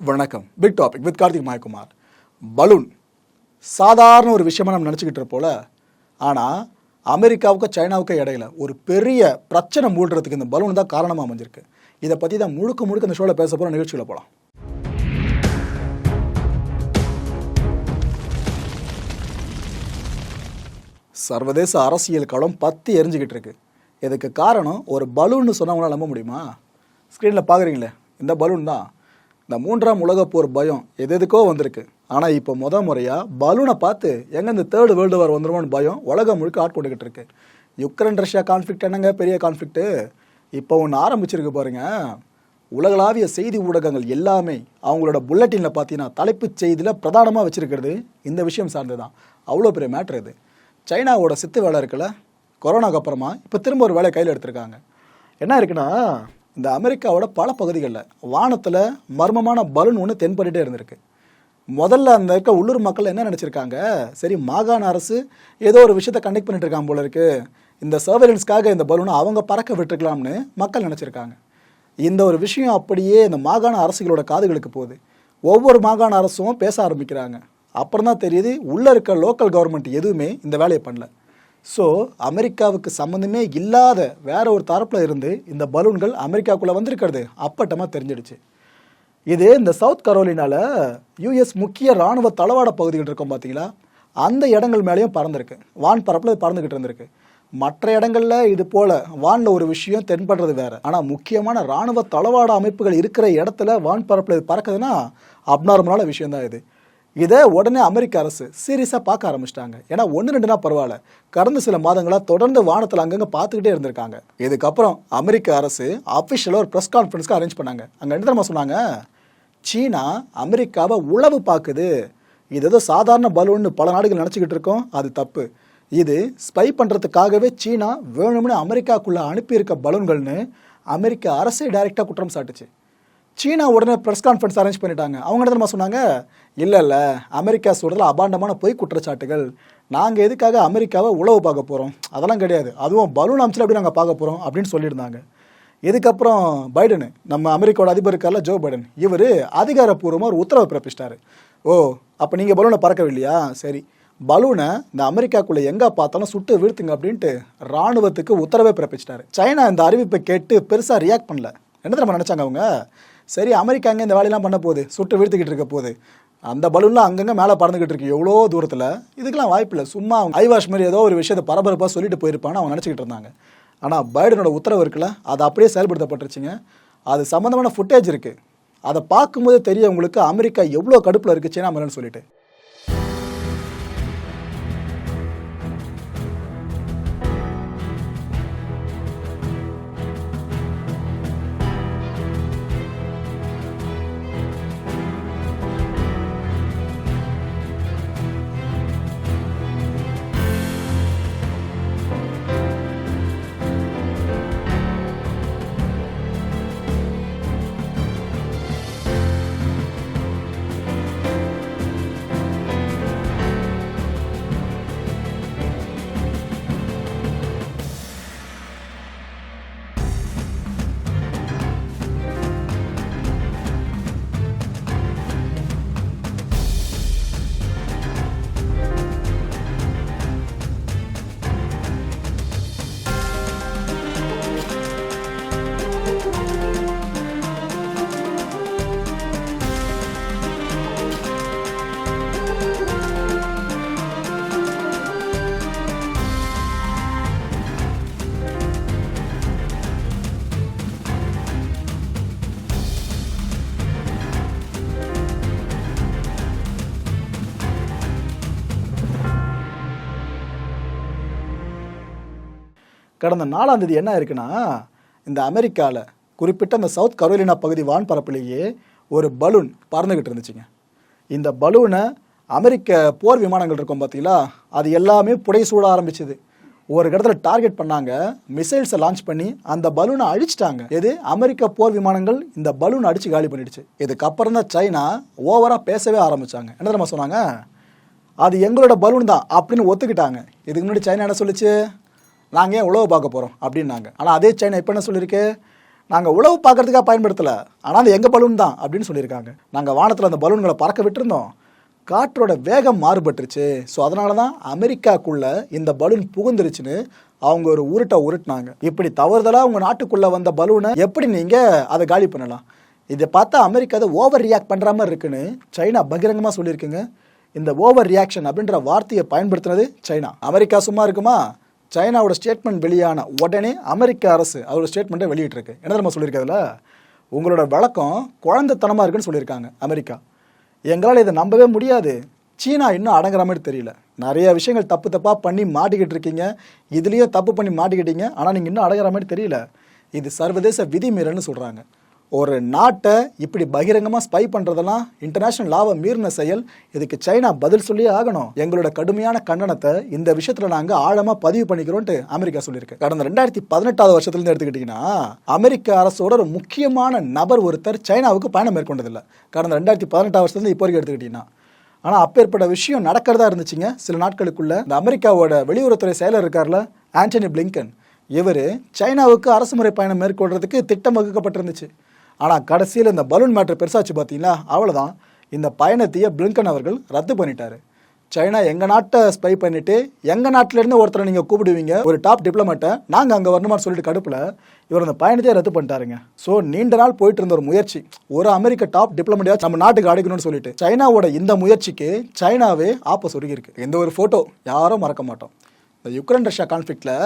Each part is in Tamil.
வணக்கம். Big topic with Karthik Mayakumar. Balloon சாதாரண ஒரு விஷயமா நம்ம நினச்சிக்கிட்டு போல, ஆனால் அமெரிக்காவுக்கும் சைனாவுக்கும் இடையில ஒரு பெரிய பிரச்சனை மூடுறதுக்கு இந்த பலூன் தான் காரணமாக அமைஞ்சிருக்கு. இதை பற்றி தான் முழுக்க இந்த ஷோவில் பேச போகிற நிகழ்ச்சியில் போகலாம். சர்வதேச அரசியல் களம் பற்றி எரிஞ்சிக்கிட்டு இருக்கு. இதுக்கு காரணம் ஒரு பலூன்னு சொன்னவங்களால நம்ப முடியுமா? ஸ்க்ரீனில் பார்க்குறீங்களே, இந்த பலூன் தான். இந்த 3ஆம் உலகப் போர் பயம் எதுக்கோ வந்திருக்கு. ஆனால் இப்போ முறையாக பலூனை பார்த்து எங்கே இந்த 3rd வேர்ல்டு வார் வந்துருமோன்னு பயம் உலகம் முழுக்க ஆட்கொண்டுக்கிட்டு இருக்கு. யுக்ரைன் ரஷ்யா கான்ஃப்ளிக்ட் என்னங்க பெரிய கான்ஃப்ளிக்ட்டு? இப்போ ஒன்று ஆரம்பிச்சிருக்கு பாருங்க. உலகளாவிய செய்தி ஊடகங்கள் எல்லாமே அவங்களோட புல்லட்டினில் பார்த்தீங்கன்னா தலைப்புச் செய்தியில் பிரதானமாக வச்சுருக்கிறது இந்த விஷயம் சார்ந்து தான். அவ்வளோ பெரிய மேட்ரு இது. சைனாவோட சித்து வேலை இருக்குல்ல, கொரோனாக்கு அப்புறமா இப்போ திரும்ப ஒரு வேலையை கையில் எடுத்திருக்காங்க. என்ன இருக்குன்னா, இந்த அமெரிக்காவோட பல பகுதிகளில் வானத்தில் மர்மமான பலூன் ஒன்று தென்பட்டுட்டே இருந்திருக்கு. முதல்ல அந்த இருக்க உள்ளூர் மக்கள் என்ன நினச்சிருக்காங்க, சரி மாகாண அரசு ஏதோ ஒரு விஷயத்தை கண்டக்ட் பண்ணிட்டு இருக்காங்க போல இருக்கு, இந்த சர்வேலன்ஸ்க்காக இந்த பலூனை அவங்க பறக்க விட்டுருக்கலாம்னு மக்கள் நினச்சிருக்காங்க. இந்த ஒரு விஷயம் அப்படியே இந்த மாகாண அரசுகளோட காதுகளுக்கு போகுது. ஒவ்வொரு மாகாண அரசும் பேச ஆரம்பிக்கிறாங்க. அப்புறம் தான் தெரியுது உள்ளே இருக்க லோக்கல் கவர்மெண்ட் எதுவுமே இந்த வேலையை பண்ணல. ஸோ அமெரிக்காவுக்கு சம்மந்தமே இல்லாத வேற ஒரு தரப்பில் இருந்து இந்த பலூன்கள் அமெரிக்காவுக்குள்ளே வந்திருக்கிறது அப்பட்டமாக தெரிஞ்சிடுச்சு. இது இந்த சவுத் கரோலினால யூஎஸ் முக்கிய இராணுவ தளவாட பகுதிகள் இருக்கும் பார்த்தீங்களா, அந்த இடங்கள் மேலேயும் பறந்துருக்கு. வான் பரப்பில் பறந்துக்கிட்டு இருந்திருக்கு. மற்ற இடங்களில் இது போல் வானில் ஒரு விஷயம் தென்படுறது வேறு. ஆனால் முக்கியமான இராணுவ தளவாட அமைப்புகள் இருக்கிற இடத்துல வான் பரப்பில் பறக்குதுன்னா அப்நார்மலான விஷயந்தான் இது. இதை உடனே அமெரிக்க அரசு சீரியஸாக பார்க்க ஆரம்பிச்சிட்டாங்க. ஏன்னா 1-2 பரவாயில்ல, கடந்த சில மாதங்களாக தொடர்ந்து வானத்தில் அங்கங்கே பார்த்துக்கிட்டே இருந்திருக்காங்க. இதுக்கப்புறம் அமெரிக்க அரசு அஃபிஷியலாக ஒரு ப்ரெஸ் கான்ஃபரன்ஸ்க்கு அரேஞ்ச் பண்ணாங்க. அங்கே என்ன தெரியுமா சொன்னாங்க, சீனா அமெரிக்காவை உளவு பார்க்குது, இது ஏதோ சாதாரண பலூன்னு பல நாடுகள் நினச்சிக்கிட்டு இருக்கோம், அது தப்பு. இது ஸ்பை பண்ணுறதுக்காகவே சீனா வேணும்னு அமெரிக்காவுக்குள்ளே அனுப்பியிருக்க பலூன்கள்னு அமெரிக்க அரசே டைரெக்டாக குற்றம் சாட்டுச்சு. சீனா உடனே ப்ரெஸ் கான்ஃபரன்ஸ் அரேஞ்ச் பண்ணிட்டாங்க. அவங்க என்ன சொன்னாங்க, இல்லை அமெரிக்கா சொல்கிறதுல அபாண்டமான பொய் குற்றச்சாட்டுகள், நாங்கள் எதுக்காக அமெரிக்காவை உளவு பார்க்க போகிறோம், அதெல்லாம் கிடையாது, அதுவும் பலூன் அமைச்சர் அப்படி நாங்கள் பார்க்க போகிறோம் அப்படின்னு சொல்லியிருந்தாங்க. இதுக்கப்புறம் பைடனு, நம்ம அமெரிக்காவோட அதிபர் இருக்கார்ல ஜோ பைடன், இவர் அதிகாரப்பூர்வமாக ஒரு உத்தரவை பிறப்பிச்சிட்டாரு. ஓ, அப்போ நீங்கள் பலூனை பறக்கவில்லையா, சரி பலூனை இந்த அமெரிக்காக்குள்ளே எங்கே பார்த்தாலும் சுட்டு வீழ்த்துங்க அப்படின்ட்டு இராணுவத்துக்கு உத்தரவே பிறப்பிச்சிட்டாரு. சைனா இந்த அறிவிப்பை கேட்டு பெருசாக ரியாக்ட் பண்ணல. என்ன தெரியுமா நினச்சாங்க அவங்க, சரி அமெரிக்கா அங்கே இந்த வேலையெல்லாம் பண்ண போகுது, சுட்டு வீழ்த்துக்கிட்டு இருக்க போகுது, அந்த பலூன்லாம் அங்கங்கே மேலே பறந்துக்கிட்டு இருக்கு எவ்வளோ தூரத்தில், இதுக்கெல்லாம் வாய்ப்பு இல்லை, சும்மா அவங்க ஐவாஷ் மாதிரி ஏதோ ஒரு விஷயத்தை பரபரப்பாக சொல்லிட்டு போயிருப்பான்னு அவங்க நினச்சிக்கிட்டு இருந்தாங்க. ஆனால் பைடனோட உத்தரவு இருக்குல்ல, அது அப்படியே செயல்படுத்தப்பட்டுருச்சுங்க. அது சம்மந்தமான ஃபுட்டேஜ் இருக்குது. அதை பார்க்கும்போது தெரிய உங்களுக்கு அமெரிக்கா எவ்வளோ கடுப்பில் இருக்குது சீனா மேலேன்னு சொல்லிட்டு. கடந்த 4ஆம் தேதி என்ன இருக்குன்னா, இந்த அமெரிக்காவில் குறிப்பிட்ட அந்த சவுத் கரோலினா பகுதி வான்பரப்பிலேயே ஒரு பலூன் பறந்துக்கிட்டு இருந்துச்சுங்க. இந்த பலூனை அமெரிக்க போர் விமானங்கள் இருக்கும் பார்த்தீங்களா, அது எல்லாமே புடைசூட ஆரம்பிச்சுது. ஒரு இடத்துல டார்கெட் பண்ணாங்க, மிசைல்ஸை லான்ச் பண்ணி அந்த பலூனை அழிச்சிட்டாங்க. எது அமெரிக்க போர் விமானங்கள் இந்த பலூனை அடித்து காலி பண்ணிடுச்சு. இதுக்கப்புறம் தான் சைனா ஓவராக பேசவே ஆரம்பித்தாங்க. என்ன தெரியுமா சொன்னாங்க, அது எங்களோட பலூன் தான் அப்படின்னு ஒத்துக்கிட்டாங்க. இதுக்கு முன்னாடி சைனா என்ன சொல்லிச்சு, நாங்கள் ஏன் உழவு பார்க்க போகிறோம் அப்படின்னாங்க. ஆனால் அதே சைனா இப்போ என்ன சொல்லியிருக்கு, நாங்கள் உளவு பார்க்கறதுக்காக பயன்படுத்தலை, ஆனால் அது எங்கள் பலூன் தான் அப்படின்னு சொல்லியிருக்காங்க. நாங்கள் வானத்தில் அந்த பலூன்களை பறக்க விட்டுருந்தோம், காற்றோட வேகம் மாறுபட்டுருச்சு, ஸோ அதனால தான் அமெரிக்காக்குள்ளே இந்த பலூன் புகுந்துருச்சுன்னு அவங்க ஒரு உருட்டினாங்க. இப்படி தவறுதலாக உங்கள் நாட்டுக்குள்ளே வந்த பலூனை எப்படி நீங்கள் அதை காலி பண்ணலாம்? இதை பார்த்தா அமெரிக்கா அதை ஓவர் ரியாக்ட் பண்ணுற மாதிரி இருக்குன்னு சைனா பகிரங்கமாக சொல்லியிருக்குங்க. இந்த ஓவர் ரியாக்ஷன் அப்படின்ற வார்த்தையை பயன்படுத்துனது சைனா. அமெரிக்கா சும்மா இருக்குமா? சைனாவோட ஸ்டேட்மெண்ட் வெளியான உடனே அமெரிக்க அரசு அவரோட ஸ்டேட்மெண்ட்டை வெளியிட்டிருக்கு. என்ன நம்ம சொல்லியிருக்கிறதுல, உங்களோட வழக்கம் குழந்தைத்தனமாக இருக்குன்னு சொல்லியிருக்காங்க அமெரிக்கா. எங்களால் இதை நம்பவே முடியாது, சீனா இன்னும் அடங்குற மாதிரி தெரியல, நிறைய விஷயங்கள் தப்பாக பண்ணி மாட்டிக்கிட்டு இருக்கீங்க, இதுலேயும் தப்பு பண்ணி மாட்டிக்கிட்டீங்க, ஆனால் நீங்கள் இன்னும் அடங்குற மாதிரி தெரியல, இது சர்வதேச விதிமீறல்னு சொல்கிறாங்க. ஒரு நாட்டை இப்படி பகிரங்கமாக ஸ்பை பண்ணுறதெல்லாம் இன்டர்நேஷ்னல் லாவை மீறின செயல். இதுக்கு சைனா பதில் சொல்லியே ஆகணும். எங்களோட கடுமையான கண்டனத்தை இந்த விஷயத்தில் நாங்கள் ஆழமாக பதிவு பண்ணிக்கிறோன்ட்டு அமெரிக்கா சொல்லியிருக்கு. கடந்த 2018 வருஷத்துலேருந்து எடுத்துக்கிட்டிங்கன்னா அமெரிக்க அரசோட ஒரு முக்கியமான நபர் ஒருத்தர் சைனாவுக்கு பயணம் மேற்கொண்டதில்லை. கடந்த 2018 வருஷத்துலேருந்து இப்போ வரைக்கும் எடுத்துக்கிட்டிங்கன்னா. ஆனால் அப்பேற்பட்ட விஷயம் நடக்கிறதா இருந்துச்சுங்க. சில நாட்களுக்குள்ள இந்த அமெரிக்காவோட வெளியுறவுத்துறை செயலர் இருக்கார்ல, ஆண்டனி பிளிங்கன், இவர் சைனாவுக்கு அரசுமுறை பயணம் மேற்கொள்றதுக்கு திட்டம் வகுக்கப்பட்டிருந்துச்சு. ஆனால் கடைசியில் இந்த பலூன் மேட்ரு பெருசாச்சு பார்த்தீங்களா, அவ்வளோதான். இந்த பயணத்தையே பிளிங்கன் அவர்கள் ரத்து பண்ணிட்டாரு. சைனா எங்கள் நாட்டை ஸ்பை பண்ணிவிட்டு எங்கள் நாட்டிலேருந்து ஒருத்தரை நீங்கள் கூப்பிடுவீங்க, ஒரு டாப் டிப்ளமேட்டை நாங்கள் அங்கே வரணுமான்னு சொல்லிட்டு கடுப்பில் இவர் அந்த பயணத்தையே ரத்து பண்ணிட்டாருங்க. ஸோ நீண்ட நாள் போயிட்டு இருந்த ஒரு முயற்சி, ஒரு அமெரிக்க டாப் டிப்ளமேட்டாக நம்ம நாட்டுக்கு அடைக்கணும்னு சொல்லிட்டு சைனாவோட இந்த முயற்சிக்கு சைனாவே ஆப்ப சொருகிருக்கு. இந்த ஒரு ஃபோட்டோ யாரும் மறக்க மாட்டோம். இந்த யுக்ரைன் ரஷ்யா கான்ஃப்ளிக்டில்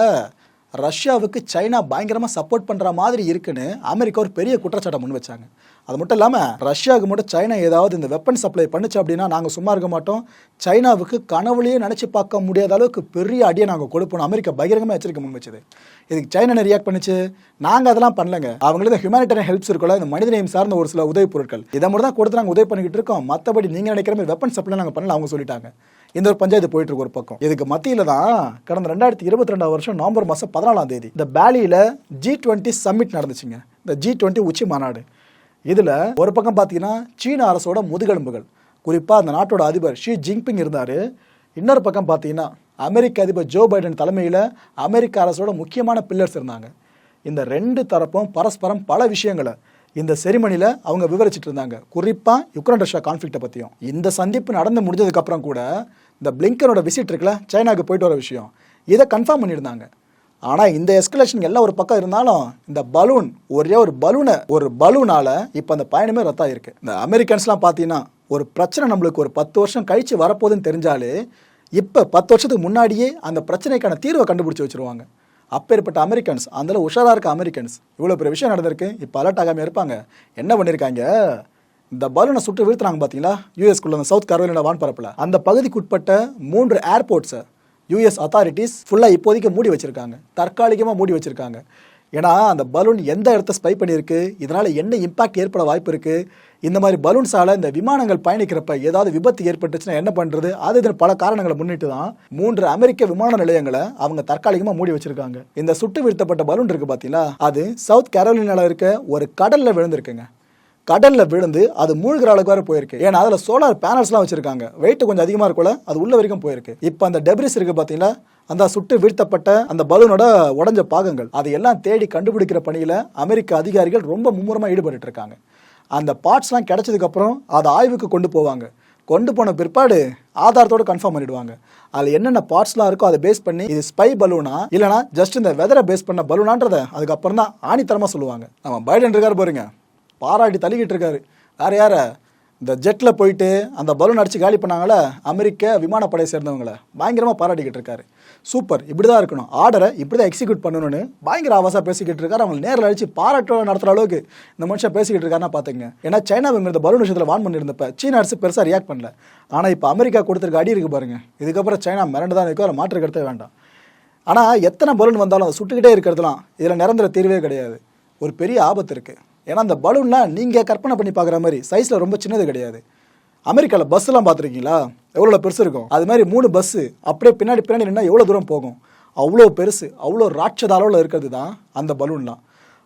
ரஷ்யாவுக்கு சைனா பயங்கரமாக சப்போர்ட் பண்ணுற மாதிரி இருக்குன்னு அமெரிக்கா ஒரு பெரிய குற்றச்சாட்டை முன் வச்சாங்க. அது மட்டும் இல்லாமல் ரஷ்யாவுக்கு மட்டும் சைனா ஏதாவது இந்த வெப்பன் சப்ளை பண்ணுச்சு அப்படின்னா நாங்கள் சும்மா இருக்க மாட்டோம், சைனாவுக்கு கனவுலையே நினச்சி பார்க்க முடியாத அளவுக்கு பெரிய அடியை நாங்கள் கொடுப்போம் அமெரிக்கா பகிரங்கமாக எச்சரிக்கை முன் வச்சது. இதுக்கு சைனா என்ன ரியாக்ட் பண்ணிச்சு? நாங்கள் அதெல்லாம் பண்ணலங்க, அவங்களுக்கு ஹியூமனிட்டரியன் ஹெல்ப்ஸ் இருக்குல்ல, இந்த மனிதநேயம் சார்ந்த ஒரு சில உதவி பொருட்கள் இதை மட்டும் தான் கொடுத்து நாங்கள் உதவி பண்ணிக்கிட்டு இருக்கோம், மற்றபடி நீங்கள் நினைக்கிற மாதிரி வெப்பன் சப்ளை நாங்கள் பண்ணல அவங்க சொல்லிட்டாங்க. இந்த ஒரு பஞ்சாயத்து போயிட்டு இருக்கு ஒரு பக்கம். இதுக்கு மத்தியில் தான் கடந்த 2022 வருஷம் நவம்பர் மாதம் 14 இந்த பாலியில் G20 சம்மிட் நடந்துச்சுங்க. இந்த G20 உச்சி மாநாடு. இதில் ஒரு பக்கம் பார்த்தீங்கன்னா சீன அரசோட முதுகெலும்புகள், குறிப்பாக அந்த நாட்டோட அதிபர் ஷி ஜின்பிங் இருந்தார். இன்னொரு பக்கம் பார்த்தீங்கன்னா அமெரிக்க அதிபர் ஜோ பைடன் தலைமையில் அமெரிக்க அரசோட முக்கியமான பில்லர்ஸ் இருந்தாங்க. இந்த ரெண்டு தரப்பும் பரஸ்பரம் பல விஷயங்களை இந்த செரிமனியில் அவங்க விவரிச்சுட்டு இருந்தாங்க, குறிப்பாக யுக்ரைன் ரஷ்யா கான்ஃப்ளிக்டை பற்றியும். இந்த சந்திப்பு நடந்து முடிஞ்சதுக்கப்புறம் கூட இந்த பிளிங்கனோட விசிட் இருக்குல்ல, சைனாவுக்கு போயிட்டு வர விஷயம், இதை கன்ஃபார்ம் பண்ணியிருந்தாங்க. ஆனால் இந்த எஸ்கலேஷன் எல்லாம் ஒரு பக்கம் இருந்தாலும் இந்த பலூன், ஒரே ஒரு பலூனால் இப்போ அந்த பயணமே ரத்தாயிருக்கு. இந்த அமெரிக்கன்ஸ்லாம் பார்த்தீங்கன்னா ஒரு பிரச்சனை நம்மளுக்கு ஒரு 10 வருஷம் கழித்து வரப்போகுதுன்னு தெரிஞ்சாலே இப்போ 10 வருஷத்துக்கு முன்னாடியே அந்த பிரச்சனைக்கான தீர்வை கண்டுபிடிச்சி வச்சுருவாங்க. அப்பேற்பட்ட அமெரிக்கன்ஸ், அதில் உஷாராக இருக்க அமெரிக்கன்ஸ், இவ்வளோ பெரிய விஷயம் நடந்திருக்கு, இப்போ அலர்ட் ஆகாமல் இருப்பாங்க. என்ன பண்ணியிருக்காங்க, இந்த பலூனை சுட்டு வீழ்த்துனாங்க பார்த்தீங்களா யூஎஸ்குள்ள அந்த சவுத் கரோலினா வான்பரப்பில், அந்த பகுதிக்குட்பட்ட 3 ஏர்போர்ட்ஸை யூஎஸ் அத்தாரிட்டிஸ் ஃபுல்லாக இப்போதைக்கு மூடி வச்சுருக்காங்க, தற்காலிகமாக மூடி வச்சுருக்காங்க. ஏன்னா அந்த பலூன் எந்த இடத்த ஸ்பை பண்ணியிருக்கு, இதனால் என்ன இம்பாக்ட் ஏற்பட வாய்ப்பு இருக்குது, இந்த மாதிரி பலூன்ஸால் இந்த விமானங்கள் பயணிக்கிறப்ப ஏதாவது விபத்து ஏற்பட்டுச்சுன்னா என்ன பண்ணுறது, அது இதில் பல காரணங்களை முன்னிட்டு தான் 3 அமெரிக்க விமான நிலையங்களை அவங்க தற்காலிகமாக மூடி வச்சுருக்காங்க. இந்த சுட்டு வீழ்த்தப்பட்ட பலூன் இருக்குது பார்த்தீங்களா, அது சவுத் கரோலினாவில் இருக்க ஒரு கடலில் விழுந்திருக்குங்க. கடலில் விழுந்து அது மூழ்கிற அளவுக்கு வரை போயிருக்கு. ஏன்னா அதில் சோலார் பேனல்ஸ்லாம் வச்சுருக்காங்க, வெயிட் கொஞ்சம் அதிகமாக இருக்குள்ள அது உள்ள வரைக்கும் போயிருக்கு. இப்போ அந்த டெப்ரிஸ் இருக்குது பார்த்தீங்களா, அந்த சுட்டு வீழ்த்தப்பட்ட அந்த பலூனோட உடஞ்ச பாகங்கள், அதையெல்லாம் தேடி கண்டுபிடிக்கிற பணியில் அமெரிக்க அதிகாரிகள் ரொம்ப மும்முரமாக ஈடுபட்டு இருக்காங்க. அந்த பார்ட்ஸ்லாம் கிடைச்சதுக்கப்புறம் அதை ஆய்வுக்கு கொண்டு போவாங்க. கொண்டு போன பிற்பாடு ஆதாரத்தோடு கன்ஃபார்ம் பண்ணிடுவாங்க. அதில் என்னென்ன பார்ட்ஸ்லாம் இருக்கோ அதை பேஸ் பண்ணி இது ஸ்பை பலூனா இல்லைனா ஜஸ்ட் இந்த வெதரை பேஸ் பண்ண பலூனான்றதை அதுக்கப்புறம் தான் ஆணித்தரமாக சொல்லுவாங்க. நம்ம பைடன் இருக்காரு பாருங்க, பாராட்டி தள்ளிக்கிட்டு இருக்காரு. யார இந்த ஜெட்டில் போயிட்டு அந்த பலூன் அடித்து காலி பண்ணாங்களே அமெரிக்க விமானப்படை சேர்ந்தவங்களை பயங்கரமாக பாராட்டிக்கிட்டு இருக்காரு. சூப்பர், இப்படி தான் இருக்கணும், ஆர்டரை இப்படி தான் எக்ஸிக்யூட் பண்ணணும்னு பயங்கர ஆவாசாக பேசிக்கிட்டு இருக்காரு. அவங்க நேரில் அடித்து பாராட்ட நடத்துகிற அளவுக்கு இந்த மனுஷன் பேசிக்கிட்டு இருக்காருன்னா பார்த்துங்க. ஏன்னா சைனா இந்த பலூன் விஷயத்தில் வான் பண்ணியிருந்தப்ப சீன அரசு பெருசாக ரியாக்ட் பண்ணல. ஆனால் இப்போ அமெரிக்கா கொடுத்துருக்க அடி இருக்குது பாருங்கள், இதுக்கப்புறம் சைனா மிரண்டு தான் இருக்கும், அதை மாற்று கருத்தே வேண்டாம். ஆனால் எத்தனை பலூன் வந்தாலும் அதை சுட்டுக்கிட்டே இருக்கிறதுலாம் இதில் நிரந்தர தீர்வே கிடையாது. ஒரு பெரிய ஆபத்து இருக்குது. ஏன்னா அந்த பலூன்லாம் நீங்கள் கற்பனை பண்ணி பார்க்குற மாதிரி சைஸில் ரொம்ப சின்னது கிடையாது. அமெரிக்காவில் பஸ்ஸெலாம் பார்த்துருக்கீங்களா, எவ்வளோ பெருசு இருக்கும், அது மாதிரி 3 பஸ்ஸு அப்படியே பின்னாடி நின்னா எவ்வளோ தூரம் போகும், அவ்வளோ பெருசு, அவ்வளோ ராட்சத அளவில் இருக்கிறது தான் அந்த பலூன்லாம்.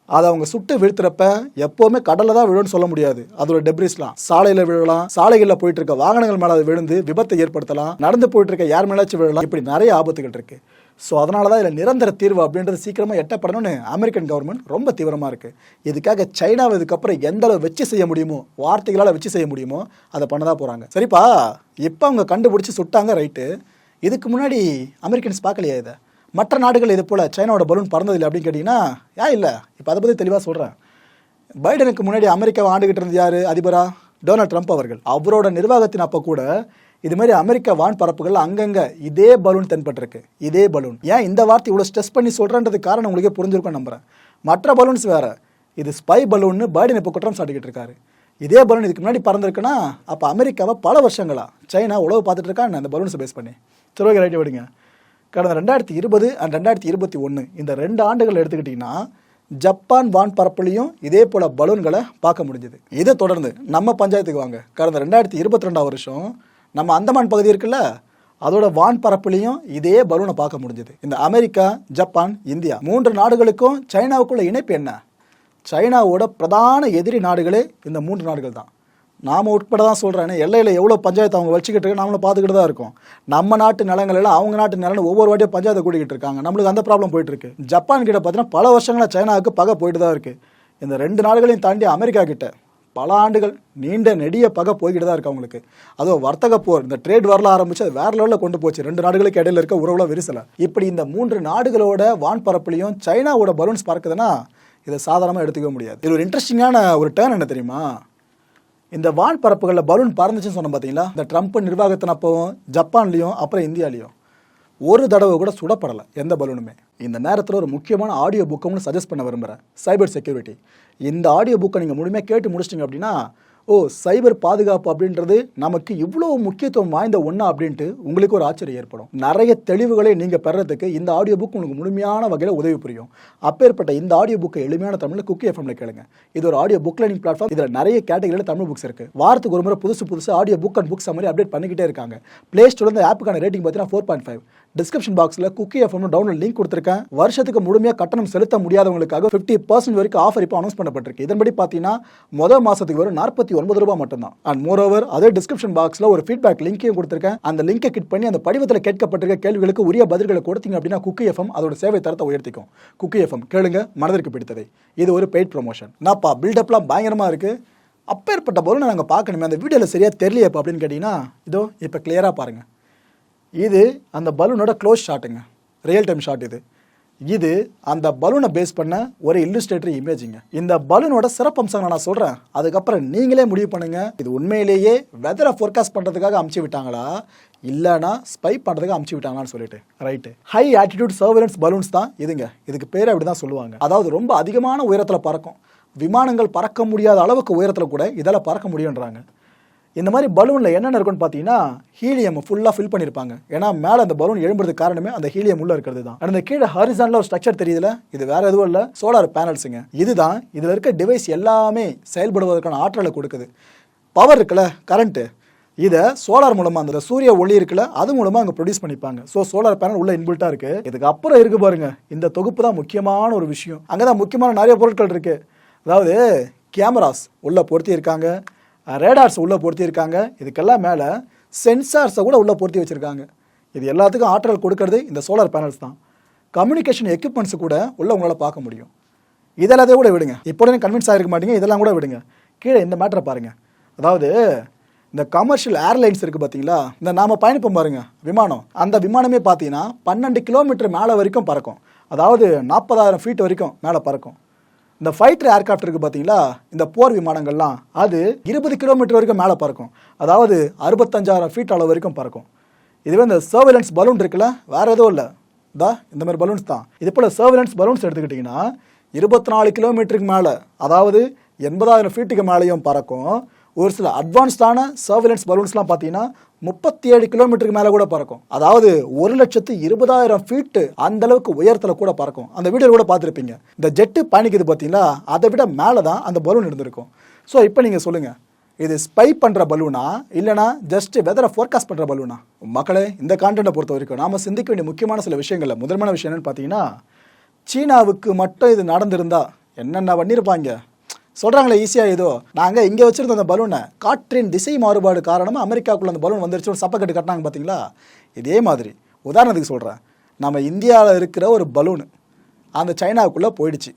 அதை அவங்க சுட்டு வீழ்த்துறப்ப எப்போவுமே கடலில் தான் விழுன்னு சொல்ல முடியாது. அதோட டெப்ரிஸ்லாம் சாலையில் விழலாம், சாலைகளில் போயிட்டு இருக்க வாகனங்கள் மேலே அது விழுந்து விபத்தை ஏற்படுத்தலாம், நடந்து போயிட்டு இருக்க யார் மேலாச்சும் விழலாம், இப்படி நிறைய ஆபத்துகள் இருக்குது. ஸோ அதனால தான் இதில் நிரந்தர தீர்வு அப்படின்றது சீக்கிரமாக எட்டப்படணும்னு அமெரிக்கன் கவர்மெண்ட் ரொம்ப தீவிரமாக இருக்குது. இதுக்காக சைனாவை இதுக்கப்புறம் எந்த அளவு வச்சு செய்ய முடியுமோ, வார்த்தைகளால் வச்சு செய்ய முடியுமோ அதை பண்ண தான் போகிறாங்க. சரிப்பா, இப்போ அவங்க கண்டுபிடிச்சி சுட்டாங்க, ரைட்டு. இதுக்கு முன்னாடி அமெரிக்கன்ஸ் பார்க்கலையா இதை? மற்ற நாடுகள் இது போல் சைனாவோட பலூன் பறந்ததில்லை அப்படின்னு கேட்டிங்கன்னா ஏன் இல்லை? இப்போ அதை பற்றி தெளிவாக சொல்கிறேன். பைடனுக்கு முன்னாடி அமெரிக்காவை ஆண்டுகிட்டு இருந்தது யார் அதிபரா? டொனால்ட் ட்ரம்ப் அவர்கள். அவரோட நிர்வாகத்தின் அப்போ கூட இது மாதிரி அமெரிக்க வான் பரப்புகள் அங்கங்கே இதே பலூன் தென்பட்டிருக்கு. இதே பலூன். ஏன் இந்த வார்த்தை இவ்வளோ ஸ்ட்ரெஸ் பண்ணி சொல்கிறன்றது காரணம் உங்களுக்கே புரிஞ்சிருக்கும் நம்புகிறேன். மற்ற பலூன்ஸ் வேறு, இது ஸ்பை பலூன்னு பைடன் இப்போ குற்றம் சாட்டிக்கிட்டு இருக்காரு. இதே பலூன் இதுக்கு முன்னாடி பறந்துருக்குன்னா அப்போ அமெரிக்காவை பல வருஷங்களா சைனா உழவு பார்த்துட்டு இருக்கான்னு அந்த பலூன்ஸை பேஸ் பண்ணி. சரி, ரைட்டு விடுங்க. கடந்த 2020 அண்ட் 2021 இந்த 2 ஆண்டுகள் எடுத்துக்கிட்டிங்கன்னா ஜப்பான் வான் பரப்புலையும் இதே போல் பலூன்களை பார்க்க முடிஞ்சுது. இதை தொடர்ந்து நம்ம பஞ்சாயத்துக்கு வாங்க. கடந்த 2022 வருஷம் நம்ம அந்தமான் பகுதி இருக்குல்ல, அதோட வான் பரப்புலையும் இதே பலூனை பார்க்க முடிஞ்சது. இந்த அமெரிக்கா, ஜப்பான், இந்தியா 3 நாடுகளுக்கும் சைனாவுக்குள்ள இணைப்பு என்ன? சைனாவோட பிரதான எதிரி நாடுகளே இந்த 3 நாடுகள் தான். நாம் உட்பட தான் சொல்கிறேன். எல்லையில் எவ்வளோ பஞ்சாயத்து அவங்க வச்சுக்கிட்டு இருக்கு, நம்மளும் பார்த்துக்கிட்டு தான் இருக்கோம். நம்ம நாட்டு நிலங்கள் எல்லாம் அவங்க நாட்டு நிலம் ஒவ்வொரு வாட்டியும் பஞ்சாயத்தை கூட்டிகிட்டு இருக்காங்க. நம்மளுக்கு அந்த ப்ராப்ளம் போயிட்டு இருக்கு. ஜப்பான் கிட்ட பார்த்தீங்கன்னா பல வருஷங்களாக சைனாவுக்கு பகை போயிட்டு தான் இருக்குது. இந்த 2 நாடுகளையும் தாண்டி அமெரிக்கா கிட்ட பல ஆண்டுகள் நீண்ட நெடிய பகை போய்கிட்டு தான் இருக்குது அவங்களுக்கு. அதுவும் வர்த்தக போர், இந்த ட்ரேட் வரல ஆரம்பிச்சு அது வேற லெவலில் கொண்டு போச்சு. 2 நாடுகளுக்கு இடையில இருக்க உறவுல விரிசலை. இப்படி இந்த 3 நாடுகளோட வான் பரப்புலையும் சைனாவோட பலூன்ஸ் பறக்குதுன்னா இதை சாதாரணமாக எடுத்துக்க முடியாது. இது ஒரு இன்ட்ரெஸ்டிங்கான ஒரு டேர்ன் என்ன தெரியுமா? இந்த வான் பரப்புகளில் பலூன் பறந்துச்சுன்னு சொன்னோம் பார்த்தீங்களா, இந்த ட்ரம்ப் நிர்வாகத்தின் அப்பவும் ஜப்பான்லேயும் அப்புறம் இந்தியாலையும் ஒரு தடவை கூட சுடப்படலை எந்த பலூனுமே. இந்த நேரத்தில் ஒரு முக்கியமான ஆடியோ புக்கை சஜஸ்ட் பண்ண விரும்புகிறேன். Cyber security. இந்த ஆடியோ புக்கை நீங்கள் முழுமையாக கேட்டு முடிச்சிட்டிங்க அப்படின்னா, ஓ சைபர் பாதுகாப்பு அப்படின்றது நமக்கு இவ்வளோ முக்கியத்துவம் வாய்ந்த ஒன்றா அப்படின்ட்டு உங்களுக்கு ஒரு ஆச்சரியம் ஏற்படும். நிறைய தெளிவுகளை நீங்கள் பெறறதுக்கு இந்த ஆடியோ புக் உங்களுக்கு முழுமையான வகையில் உதவி புரியும். அப்பேற்பட்ட இந்த ஆடியோ புக்கை எளிமையான தமிழில் குக்கி எஃப்எம்ல கேளுங்க. இது ஒரு ஆடியோ புக் லேர்னிங் பிளாட்ஃபார்ம். இதில் நிறைய கேட்டகரியில் தமிழ் புக்ஸ் இருக்குது. வாரத்துக்கு ஒரு முறை புதுசு ஆடியோ புக் அண்ட் புக்ஸ் மாதிரி அப்டேட் பண்ணிக்கிட்டே இருக்காங்க. பிளே ஸ்டோர் இந்த ஆப்புக்கான ரேட்டிங் பார்த்தீங்கன்னா 4.5. டிஸ்கிரிப்ஷன் பாக்ஸில் குக்கி எஃப்எம் டவுன்லோட் லிங்க் கொடுத்துருக்கேன். வருஷத்துக்கு முழுமையாக கட்டணம் செலுத்த முடியாதவங்களுக்காக 50% வரைக்கும் ஆஃபர் இப்போ அனௌன்ஸ் பண்ணப்பட்டிருக்கு. இதன்படி பார்த்தீங்கன்னா முதல் மாதத்துக்கு வரும் ₹49 மட்டும்தான். அண்ட் மோரோவர் அதே டிஸ்கிரிப்ஷன் பாக்ஸில் ஒரு ஃபீட்பேக் லிங்கையும் கொடுத்துருக்கேன். அந்த லிங்கை கிளிக் பண்ணி அந்த படிவத்தில் கேட்கப்பட்டிருக்க கேள்விகளுக்கு உரிய பதில்களை கொடுத்தீங்க அப்படின்னா குக்கி எஃப்எம் அதோட சேவை தரத்தை உயர்த்திக்கும். குக்கி எஃப்எம் கேளுங்க, மனதிற்கு பிடித்ததை. இது ஒரு பெய்ட் ப்ரொமோஷன். நான்ப்பா பில்டப்லாம் பயங்கரமாக இருக்குது. அப்பேற்பட்ட பொருளை நாங்கள் பார்க்கணுமே, அந்த வீடியோவில் சரியாக தெரியலையப்பா அப்படின்னு கேட்டிங்கன்னா இதோ இப்போ கிளியராக பாருங்கள். இது அந்த பலூனோட க்ளோஸ் ஷாட்டுங்க, ரியல் டைம் ஷாட். இது அந்த பலூனை பேஸ் பண்ண ஒரு இல்லுஸ்ட்ரேட்டர் இமேஜிங்க. இந்த பலூனோட சிறப்பம்சங்களை நான் சொல்கிறேன், அதுக்கப்புறம் நீங்களே முடிவு பண்ணுங்கள். இது உண்மையிலேயே வெதரை ஃபோர்காஸ்ட் பண்ணுறதுக்காக அமுச்சு விட்டாங்களா இல்லைனா ஸ்பை பண்ணுறதுக்கு அமுச்சு விட்டாங்களான்னு சொல்லிட்டு. Right, high attitude surveillance balloons தான் இதுங்க. இதுக்கு பேர் அப்படி தான் சொல்லுவாங்க. அதாவது ரொம்ப அதிகமான உயரத்தில் பறக்கும். விமானங்கள் பறக்க முடியாத அளவுக்கு உயரத்தில் கூட இதால் பறக்க முடியுன்றாங்க. இந்த மாதிரி பலூனில் என்னென்ன இருக்குன்னு பார்த்தீங்கன்னா ஹீலியம் ஃபுல்லாக ஃபில் பண்ணியிருப்பாங்க. ஏன்னா மேலே அந்த பலூன் எழும்புறதுக்கு காரணமே அந்த ஹீலியம் உள்ள இருக்கிறது தான். அந்த கீழே ஹாரிசான்ல ஒரு ஸ்ட்ரக்சர் தெரியுதுல, இது வேற எதுவும் இல்லை, சோலார் பேனல்ஸுங்க. இதுதான் இதில் இருக்க டிவைஸ் எல்லாமே செயல்படுவதற்கான ஆற்றலை கொடுக்குது. பவர் இருக்குல்ல, கரண்ட்டு, இதை சோலார் மூலமாக அந்த சூரிய ஒளி இருக்குல்ல அது மூலமாக அங்கே ப்ரொடியூஸ் பண்ணிப்பாங்க. ஸோ சோலார் பேனல் உள்ள இன்பில்ட்டாக இருக்குது. இதுக்கு அப்புறம் இருக்கு பாருங்க, இந்த தொகுப்பு தான் முக்கியமான ஒரு விஷயம். அங்கே தான் முக்கியமான நிறைய பொருட்கள் இருக்குது. அதாவது கேமராஸ் உள்ளே பொருத்தி இருக்காங்க, ரேடார்ஸ் உள்ளே பொருத்தி இருக்காங்க. இதுக்கெல்லாம் மேலே சென்சார்ஸை கூட உள்ளே பொருத்தி வச்சுருக்காங்க. இது எல்லாத்துக்கும் ஆற்றல் கொடுக்கறது இந்த சோலார் பேனல்ஸ் தான். கம்யூனிகேஷன் எக்யூப்மெண்ட்ஸ் கூட உள்ள உங்களால் பார்க்க முடியும். இதெல்லாத்தையும் கூட விடுங்க, இப்போ கன்வின்ஸ் ஆகிருக்க மாட்டீங்க, இதெல்லாம் கூட விடுங்க. கீழே இந்த மேட்டரை பாருங்கள். அதாவது இந்த கமர்ஷியல் ஏர்லைன்ஸ் இருக்குது பார்த்தீங்களா, இந்த நாம் பயணிப்போம் பாருங்கள் விமானம், அந்த விமானமே பார்த்தீங்கன்னா 12 கிலோமீட்டர் மேலே வரைக்கும் பறக்கும். அதாவது 40,000 ஃபீட் வரைக்கும் மேலே பறக்கும். இந்த ஃபைட்டர் ஏர்கிராஃப்ட் இருக்குது பார்த்தீங்களா, இந்த போர் விமானங்கள்லாம் அது 20 கிலோமீட்டர் வரைக்கும் மேலே பறக்கும். அதாவது 65,000 ஃபீட் அளவு வரைக்கும் பறக்கும். இதுவே இந்த சர்வேலன்ஸ் பலூன் இருக்குல்ல, வேறு எதுவும் இல்லை, இந்த மாதிரி பலூன்ஸ் தான். இது போல் சர்வேலன்ஸ் பலூன்ஸ் எடுத்துக்கிட்டிங்கன்னா 24 கிலோமீட்டருக்கு மேலே, அதாவது 80,000 ஃபீட்டுக்கு மேலேயும் பறக்கும். ஒரு சில அட்வான்ஸ்டான சர்வேலன்ஸ் பலூன்ஸ்லாம் பார்த்தீங்கன்னா 37 கிலோமீட்டருக்கு மேலே கூட பறக்கும். அதாவது 1,20,000 ஃபீட்டு அந்த அளவுக்கு உயரத்தில் கூட பறக்கும். அந்த வீடியோ கூட பார்த்துருப்பீங்க. இந்த ஜெட்டு பயணிக்குது பார்த்தீங்களா, அதை விட மேலே தான் அந்த பலூன் இருந்திருக்கும். ஸோ இப்போ நீங்கள் சொல்லுங்கள், இது ஸ்பை பண்ணுற பலூனா இல்லைனா ஜஸ்ட் வெதரை ஃபோர்காஸ்ட் பண்ணுற பலூனா? மக்களே, இந்த கான்டென்ட்டை பொறுத்த வரைக்கும் நாம் சிந்திக்க வேண்டிய முக்கியமான சில விஷயங்கள்ல முதன்மையான விஷயம் என்னென்னு பார்த்தீங்கன்னா, சீனாவுக்கு மட்டும் இது நடந்திருந்தா என்னென்ன பண்ணியிருப்பாங்க. சொல்கிறாங்களே ஈஸியாக, ஏதோ நாங்கள் இங்கே வச்சுருந்த அந்த பலூனை காற்றின் திசை மாறுபாடு காரணமாக அமெரிக்காவுக்குள்ள அந்த பலூன் வந்துருச்சு, ஒரு சப்பக்கட்டு கட்டினாங்க பார்த்தீங்களா. இதே மாதிரி உதாரணத்துக்கு சொல்கிறேன், நம்ம இந்தியாவில் இருக்கிற ஒரு பலூனு அந்த சைனாவுக்குள்ளே போயிடுச்சு.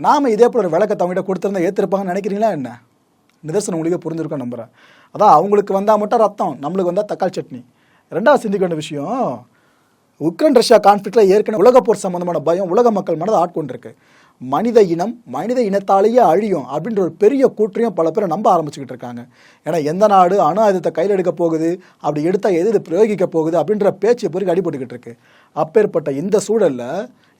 நாம் இதே போல் ஒரு விளக்கத்தை அவங்ககிட்ட கொடுத்துருந்தா ஏற்றிருப்பாங்கன்னு நினைக்கிறீங்களா என்ன? நிதர்சனம் உங்களுக்கே புரிஞ்சிருக்கோம் நம்புகிறேன். அதான் அவங்களுக்கு வந்தால் மட்டும் ரத்தம், நம்மளுக்கு வந்தால் தக்காளி சட்னி. ரெண்டாவது சிந்திக்க வேண்டிய விஷயம், உக்ரைன் ரஷ்யா கான்ஃப்ளிக்டில் ஏற்கனவே உலகப்போர் சம்பந்தமான பயம் உலக மக்கள் மனதை ஆட்கொண்டிருக்கு. மனித இனம் மனித இனத்தாலேயே அழியும் அப்படின்ற ஒரு பெரிய கூற்றையும் பல பேரை நம்ப ஆரம்பிச்சுக்கிட்டு இருக்காங்க. ஏன்னா எந்த நாடு அணு ஆயுதத்தை கையில் எடுக்க போகுது, அப்படி எடுத்தால் எது இது பிரயோகிக்க போகுது அப்படின்ற பேச்சு பொறுக்கு அடிபட்டுக்கிட்டு இருக்கு. அப்பேற்பட்ட இந்த சூழலில்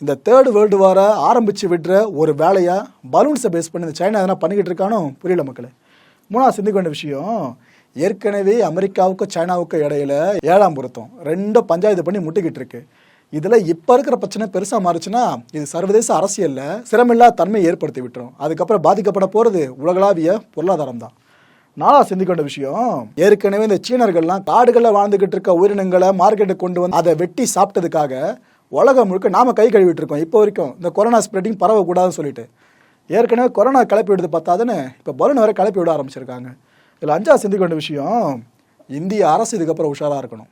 இந்த தேர்டு வேர்ல்டு வாரை ஆரம்பித்து விடுற ஒரு வேலையாக பலூன்ஸை பேஸ் பண்ணி இந்த சைனா எதனா பண்ணிக்கிட்டு இருக்கானோ புரியல மக்களே. மூணாவது சிந்திக்க வேண்டிய விஷயம், ஏற்கனவே அமெரிக்காவுக்கும் சைனாவுக்கும் இடையில 7ஆம் பொருத்தம் ரெண்டும் பஞ்சாயத்து பண்ணி முட்டிக்கிட்டு இருக்கு. இதில் இப்போ இருக்கிற பிரச்சனை பெருசாக மாறுச்சுன்னா இது சர்வதேச அரசியலில் சிரமில்லா தன்மையை ஏற்படுத்தி விட்டுரும். அதுக்கப்புறம் பாதிக்கப்பட போகிறது உலகளாவிய பொருளாதாரம் தான். நாலாவது சிந்திக்க வேண்டிய விஷயம், ஏற்கனவே இந்த சீனர்கள்லாம் காடுகளில் வாழ்ந்துக்கிட்டு இருக்க உயிரினங்களை மார்க்கெட்டுக்கு கொண்டு வந்து அதை வெட்டி சாப்பிட்டதுக்காக உலகம் முழுக்க நாம் கை கழுவிட்டு இருக்கோம். இப்போ வரைக்கும் இந்த கொரோனா ஸ்ப்ரெட்டிங் பரவக்கூடாதுன்னு சொல்லிட்டு ஏற்கனவே கொரோனா கிளப்பி விடுது பார்த்தாதுன்னு இப்போ பலூன் வரை கிளப்பி விட ஆரம்பிச்சிருக்காங்க. இதில் 5ஆவது சிந்திக்க வேண்டிய விஷயம், இந்திய அரசு இதுக்கப்புறம் உஷாராக இருக்கணும்.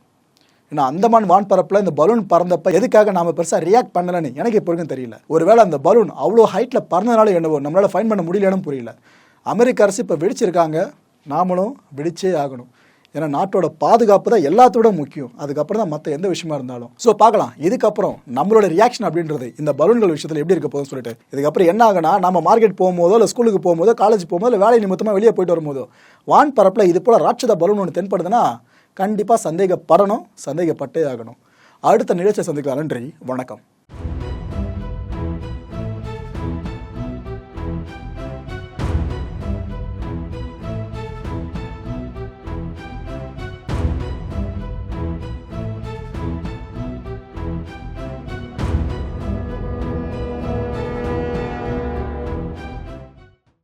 ஏன்னா அந்தமான் வான்பரப்பில் இந்த பலூன் பறந்தப்ப எதுக்காக நாம் பெருசாக ரியாக்ட் பண்ணலன்னு எனக்கு இப்போ வரைக்கும் தெரியல. ஒருவேளை அந்த பலூன் அவ்வளோ ஹைட்டில் பறந்தனால என்னவோ நம்மளால் ஃபைன் பண்ண முடியலன்னு புரியல. அமெரிக்க அரசு இப்போ வெடிச்சிருக்காங்க, நாமளும் வெடிச்சே ஆகணும். ஏன்னா நாட்டோட பாதுகாப்பு தான் எல்லாத்தோட முக்கியம், அதுக்கப்புறம் தான் மற்ற எந்த விஷயமா இருந்தாலும். ஸோ பார்க்கலாம் இதுக்கப்புறம் நம்மளோட ரியாக்ஷன் அப்படின்றது இந்த பலூன்கள் விஷயத்தில் எப்படி இருக்க போகுதுன்னு சொல்லிட்டு. இதுக்கப்புறம் என்ன ஆகுனா, நம்ம மார்க்கெட் போகும்போதோ இல்லை ஸ்கூலுக்கு போகும்போதோ காலேஜ் போகும்போது இல்லை வேலை நிமித்தமாக வெளியே போயிட்டு வரும்போதோ வான் பரப்பில் இது போல் ராட்சத பலூன் ஒன்று தென்படுதுன்னா கண்டிப்பாக சந்தேகப்படணும், சந்தேகப்பட்டே ஆகணும். அடுத்த நிகழ்ச்சியை சந்திக்கலாம். நன்றி, வணக்கம்.